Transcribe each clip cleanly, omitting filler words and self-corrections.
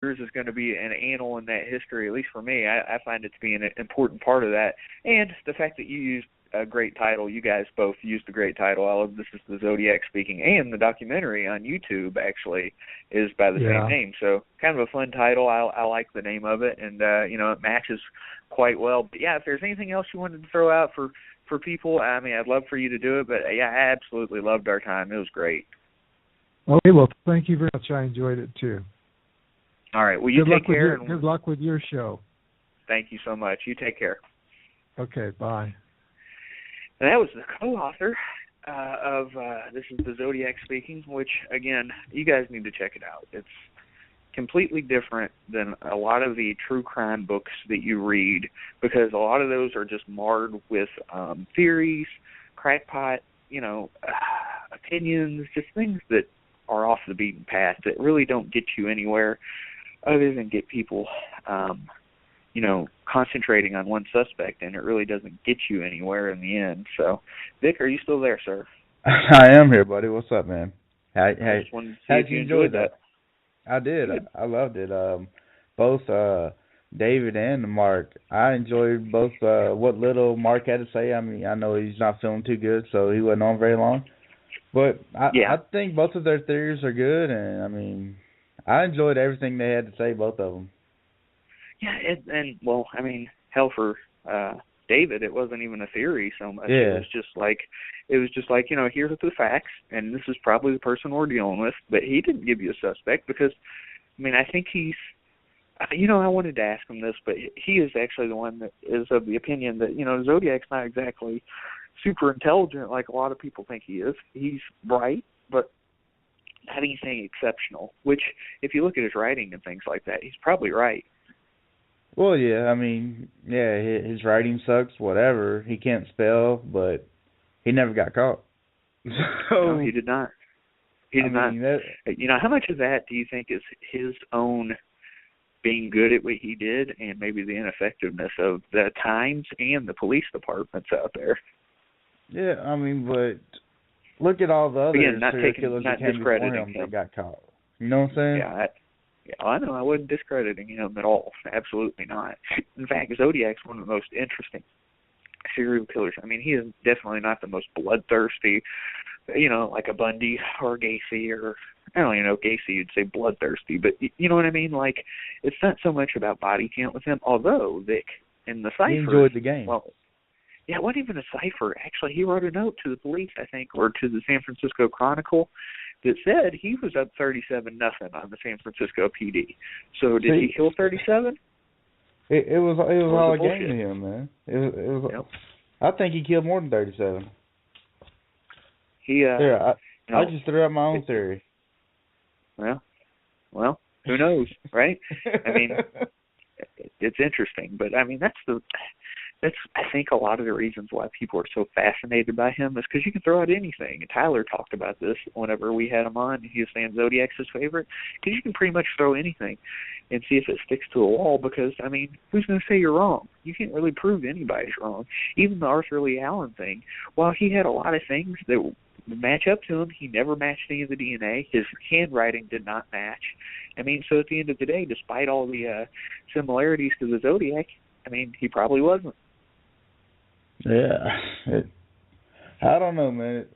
yours is going to be an annal in that history, at least for me. I find it to be an important part of that. And the fact that you used a great title, you guys both used a great title. I love This is the Zodiac Speaking, and the documentary on YouTube actually is by the same name. So kind of a fun title. I like the name of it, and it matches quite well. But yeah, if there's anything else you wanted to throw out for people, I mean, I'd love for you to do it. But yeah, I absolutely loved our time. It was great. Okay, well, thank you very much. I enjoyed it too. All right. Well, you take care. Good luck with your show. Thank you so much. You take care. Okay, bye. And that was the co-author of This is the Zodiac Speaking, which, again, you guys need to check it out. It's completely different than a lot of the true crime books that you read, because a lot of those are just marred with theories, crackpot, opinions, just things that are off the beaten path that really don't get you anywhere other than get people, concentrating on one suspect, and it really doesn't get you anywhere in the end. So, Vic, are you still there, sir? I am here, buddy. What's up, man? I just wanted to see if you enjoyed that. I did. I loved it. Both David and Mark. I enjoyed both what little Mark had to say. I mean, I know he's not feeling too good, so he wasn't on very long. But I think both of their theories are good, and, I mean, I enjoyed everything they had to say, both of them. Yeah, hell, for David, it wasn't even a theory so much. Yeah. It was just like, here's the facts, and this is probably the person we're dealing with. But he didn't give you a suspect because, I think he's, I wanted to ask him this, but he is actually the one that is of the opinion that, Zodiac's not exactly super intelligent like a lot of people think he is. He's bright, but not anything exceptional, which, if you look at his writing and things like that, he's probably right. Well, yeah, his writing sucks, whatever. He can't spell, but he never got caught. No, he did not. He did not. How much of that do you think is his own being good at what he did, and maybe the ineffectiveness of the Times and the police departments out there? Yeah, but look at all the other serial killers that came before him that got caught. You know what I'm saying? Yeah, I know. I wasn't discrediting him at all. Absolutely not. In fact, Zodiac's one of the most interesting serial killers. He is definitely not the most bloodthirsty, like a Bundy or Gacy, or I don't even know, Gacy you'd say bloodthirsty, but you know what I mean? Like, it's not so much about body count with him, although Vic, in the cipher, he enjoyed the game. Well, yeah, it wasn't even a cipher. Actually, he wrote a note to the police, I think, or to the San Francisco Chronicle, that said he was up 37-0 on the San Francisco PD. So did he kill 37? It was all a game to him, man. It was. Yep. I think he killed more than 37. I just threw out my own theory. Well, who knows, right? It's interesting, but that's I think a lot of the reasons why people are so fascinated by him is because you can throw out anything. Tyler talked about this whenever we had him on. He was saying Zodiac's his favorite because you can pretty much throw anything and see if it sticks to a wall, because, who's going to say you're wrong? You can't really prove anybody's wrong. Even the Arthur Lee Allen thing, while he had a lot of things that would match up to him, he never matched any of the DNA. His handwriting did not match. So at the end of the day, despite all the similarities to the Zodiac, he probably wasn't. Yeah. I don't know, man.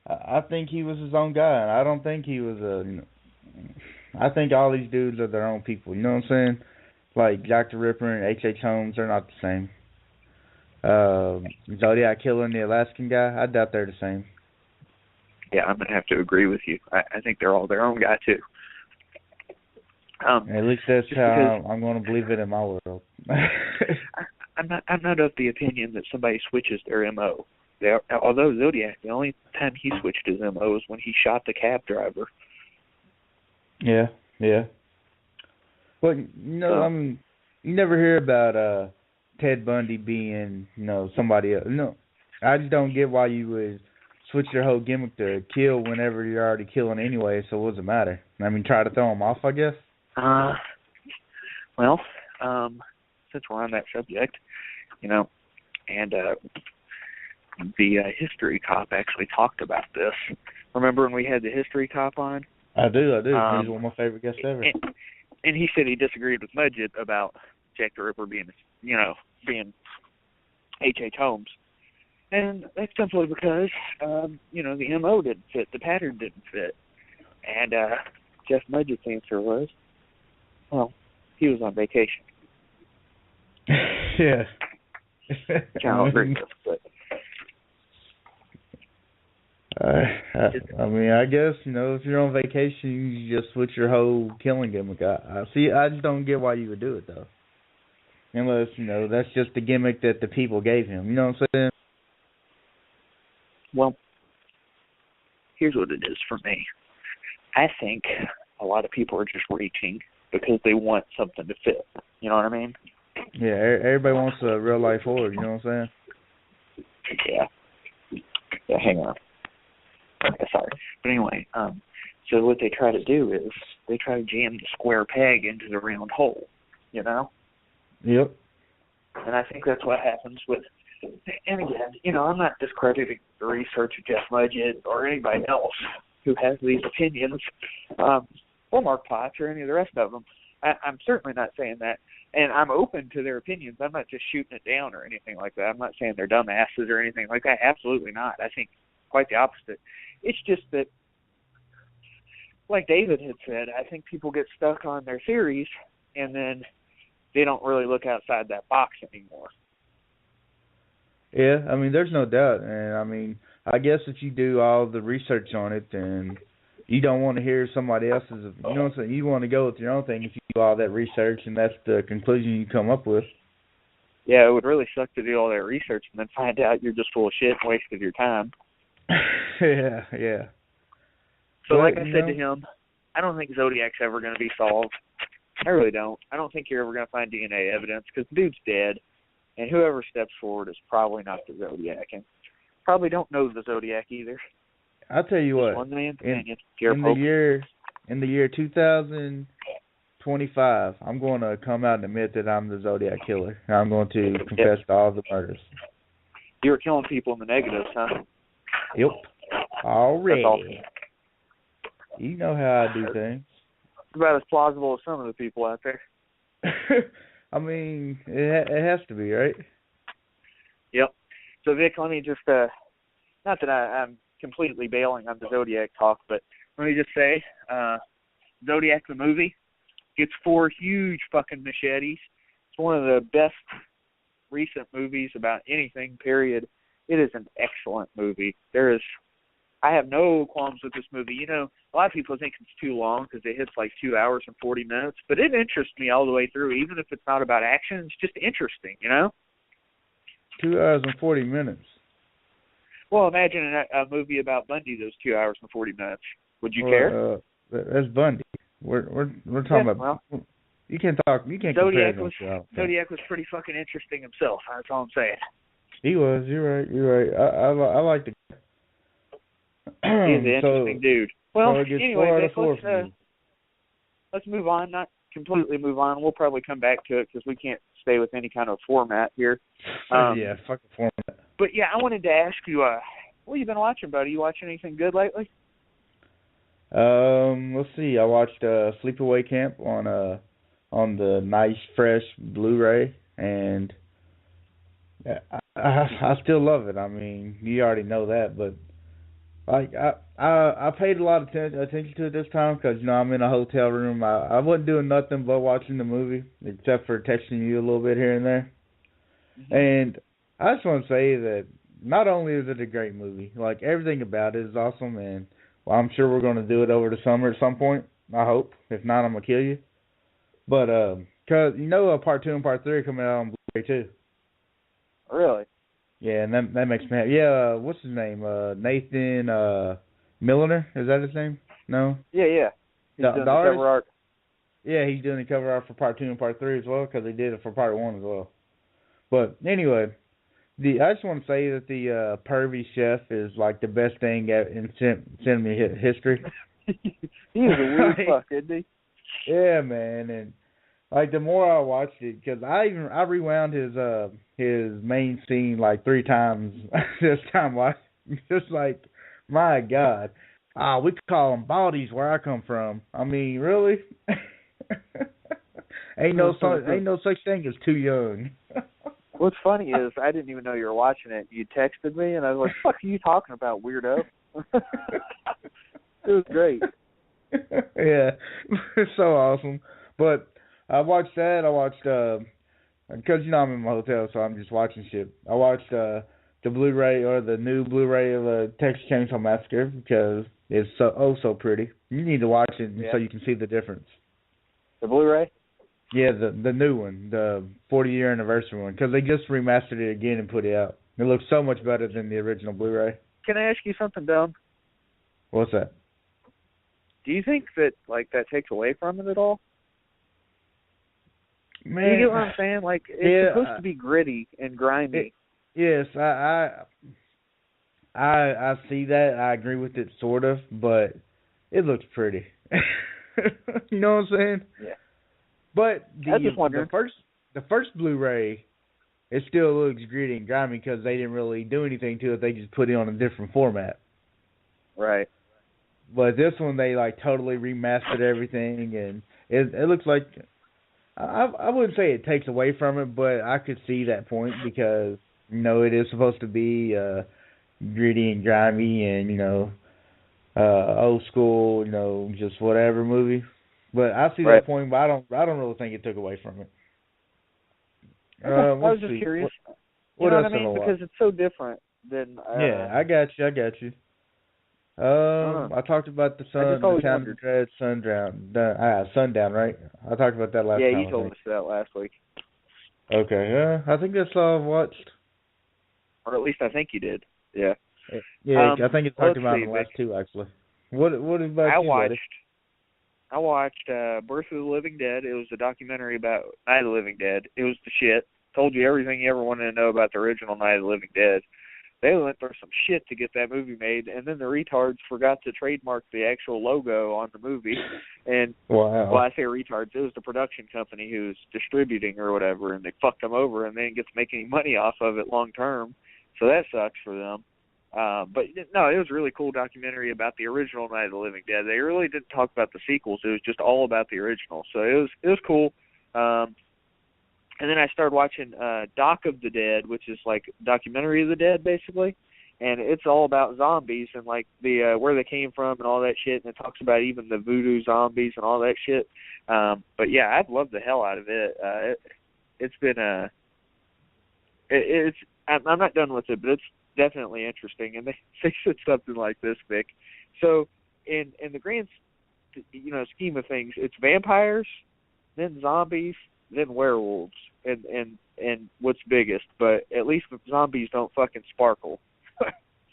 I think he was his own guy, and I don't think he was I think all these dudes are their own people, you know what I'm saying? Like Jack the Ripper and H.H. Holmes, they're not the same. Zodiac Killer and the Alaskan guy, I doubt they're the same. Yeah, I'm going to have to agree with you. I think they're all their own guy, too. At least that's how I'm going to believe it in my world. I'm not of the opinion that somebody switches their MO. Although Zodiac, the only time he switched his MO was when he shot the cab driver. Yeah. But you never hear about Ted Bundy being somebody else. No, I just don't get why you would switch your whole gimmick to kill whenever you're already killing anyway. So what does it matter? Try to throw him off, I guess. Since we're on that subject, and the history cop actually talked about this. Remember when we had the history cop on? I do. He's one of my favorite guests ever. And he said he disagreed with Mudgett about Jack the Ripper being H.H. Holmes. And that's simply because, the MO didn't fit, the pattern didn't fit. And Jeff Mudgett's answer was, well, he was on vacation. Yeah. Which I don't agree with, but... I guess, if you're on vacation, you just switch your whole killing gimmick. I just don't get why you would do it, though. Unless, that's just the gimmick that the people gave him. You know what I'm saying? Well, here's what it is for me. I think a lot of people are just reaching because they want something to fit. You know what I mean? Yeah, everybody wants a real life horror. You know what I'm saying? Yeah, hang on. Okay, sorry. But anyway, so what they try to do is they try to jam the square peg into the round hole, Yep. And I think that's what happens with, and again, I'm not discrediting the research of Jeff Mudgett or anybody else who has these opinions, or Mark Potts or any of the rest of them. I'm certainly not saying that. And I'm open to their opinions. I'm not just shooting it down or anything like that. I'm not saying they're dumbasses or anything like that. Absolutely not. I think quite the opposite. It's just that, like David had said, I think people get stuck on their theories and then they don't really look outside that box anymore. Yeah, there's no doubt. And, I guess if you do all the research on it, then you don't want to hear somebody else's, you know what I'm saying? You want to go with your own thing if you do all that research and that's the conclusion you come up with. Yeah, it would really suck to do all that research and then find out you're just full of shit and wasted your time. Yeah. So like I said to him, I don't think Zodiac's ever going to be solved. I really don't. I don't think you're ever going to find DNA evidence because the dude's dead, and whoever steps forward is probably not the Zodiac, and probably don't know the Zodiac either. I'll tell you what. One man's opinion. In the year 2025, I'm going to come out and admit that I'm the Zodiac Killer. I'm going to confess to all the murders. You were killing people in the negatives, huh? Yep. Already. That's awesome. You know how I do things. It's about as plausible as some of the people out there. It has to be, right? Yep. So, Vic, let me just, not that I'm completely bailing on the Zodiac talk, but let me just say, Zodiac the movie gets 4 huge fucking machetes. It's one of the best recent movies about anything, period. It is an excellent movie. I have no qualms with this movie. A lot of people think it's too long because it hits like 2 hours and 40 minutes, but it interests me all the way through, even if it's not about action. It's just interesting, 2 hours and 40 minutes. Well, imagine a movie about Bundy, those 2 hours and 40 minutes. Would you care? That's Bundy. We're talking about. Well, you can't talk. You can't Zodiac compare them. Zodiac was pretty fucking interesting himself. That's all I'm saying. He was. You're right. I like the. He's an interesting dude. Well, anyway, Vic, let's move on. Not completely move on. We'll probably come back to it because we can't stay with any kind of format here. Yeah, fuck the format. But yeah, I wanted to ask you, what have you been watching, buddy? You watching anything good lately? Let's see. I watched Sleepaway Camp on the nice fresh Blu-ray, and I still love it. You already know that, but I paid a lot of attention to it this time because I'm in a hotel room. I wasn't doing nothing but watching the movie except for texting you a little bit here and there. Mm-hmm. And I just want to say that not only is it a great movie, like everything about it is awesome, and I'm sure we're going to do it over the summer at some point. I hope. If not, I'm gonna kill you. But cause part 2 and part 3 are coming out on Blu-ray too. Really? Yeah, and that makes me happy. Yeah, what's his name? Nathan Milliner? Is that his name? No? Yeah. He's doing the cover art. Yeah, he's doing the cover art for part 2 and part 3 as well, because they did it for part 1 as well. But anyway, I just want to say that the pervy chef is like the best thing in cinema history. He's a weird fuck, isn't he? Yeah, man, and like the more I watched it, because I rewound his main scene like 3 times this time. Like, just like, my God, we call them baldies where I come from. Really? Ain't no such thing as too young. What's funny is I didn't even know you were watching it. You texted me, and I was like, "What are you talking about, weirdo?" It was great. Yeah, it's so awesome. But I watched that. I watched because I'm in my hotel, so I'm just watching shit. I watched the Blu-ray or the new Blu-ray of Texas Chainsaw Massacre because it's so pretty. You need to watch it so you can see the difference. The Blu-ray? Yeah, the new one, the 40-year anniversary one, because they just remastered it again and put it out. It looks so much better than the original Blu-ray. Can I ask you something dumb? What's that? Do you think that that takes away from it at all? Man, you get what I'm saying? Like, it's supposed to be gritty and grimy. Yes, I see that. I agree with it, sort of, but it looks pretty. You know what I'm saying? Yeah. But the first Blu-ray, it still looks gritty and grimy because they didn't really do anything to it. They just put it on a different format. Right. But this one, they totally remastered everything, and it looks like I wouldn't say it takes away from it, but I could see that point because it is supposed to be gritty and grimy and old school, just whatever movie. But I see that point, but I don't really think it took away from it. I was just curious. What else? I mean? Because it's so different than. Yeah, I got you. I talked about the Town of Dread, Sundown, right? I talked about that last time. Yeah, you told us that last week. Okay, I think that's all I've watched. Or at least I think you did. Yeah. Yeah, I think you talked about the last two, actually. What about you, buddy? I watched Birth of the Living Dead. It was a documentary about Night of the Living Dead. It was the shit. Told you everything you ever wanted to know about the original Night of the Living Dead. They went through some shit to get that movie made, and then the retards forgot to trademark the actual logo on the movie. And wow. Well, I say retards. It was the production company who was distributing or whatever, and they fucked them over, and they didn't get to make any money off of it long term. So that sucks for them. But no, it was a really cool documentary about the original Night of the Living Dead. They really didn't talk about the sequels. It was just all about the original. So it was cool. And then I started watching Doc of the Dead, which is like documentary of the dead, basically. And it's all about zombies and the where they came from and all that shit. And it talks about even the voodoo zombies and all that shit. But yeah, I've loved the hell out of it. It's been I'm not done with it, but it's definitely interesting. And they said something like this, Vic. So in the grand scheme of things, it's vampires, then zombies, then werewolves, and what's biggest. But at least the zombies don't fucking sparkle.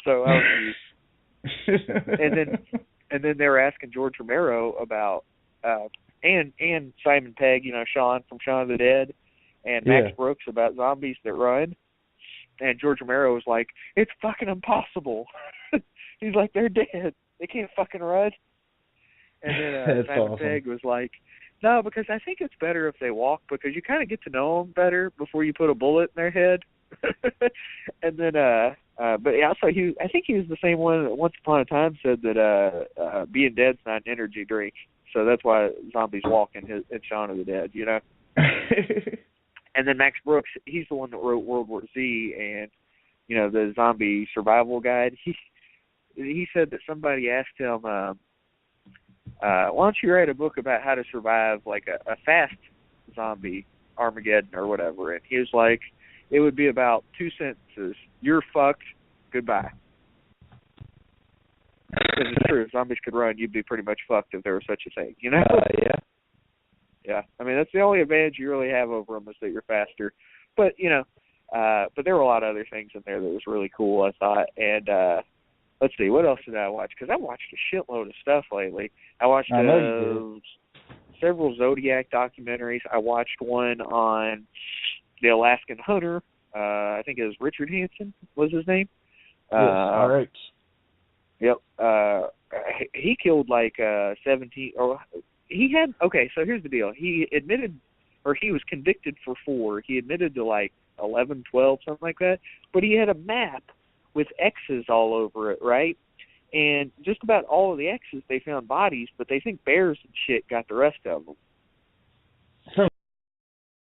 So I was used. and then they were asking George Romero about and Simon Pegg, Sean from Shaun of the Dead, and Max Brooks about zombies that run. And George Romero was like, "It's fucking impossible." He's like, "They're dead. They can't fucking run." And then Simon Pegg was like, "No, because I think it's better if they walk because you kind of get to know them better before you put a bullet in their head." And then, but also I think he was the same one that once upon a time said that being dead's not an energy drink, so that's why zombies walk in Shaun of the Dead, And then Max Brooks, he's the one that wrote World War Z and the zombie survival guide. He said that somebody asked him, "Why don't you write a book about how to survive like a fast zombie Armageddon or whatever?" And he was like, "It would be about 2 sentences. You're fucked. Goodbye." Because it's true. If zombies could run, you'd be pretty much fucked if there was such a thing, Yeah. Yeah. I mean, that's the only advantage you really have over them is that you're faster. But, but there were a lot of other things in there that was really cool, I thought. And let's see, what else did I watch? Because I watched a shitload of stuff lately. I watched several Zodiac documentaries. I watched one on the Alaskan Hunter. I think it was Richard Hansen was his name. Yes, all right. Yep. He killed 17 or he had, okay, so here's the deal. He admitted, or he was convicted for 4. He admitted to 11, 12, something like that. But he had a map with X's all over it, right? And just about all of the X's, they found bodies, but they think bears and shit got the rest of them.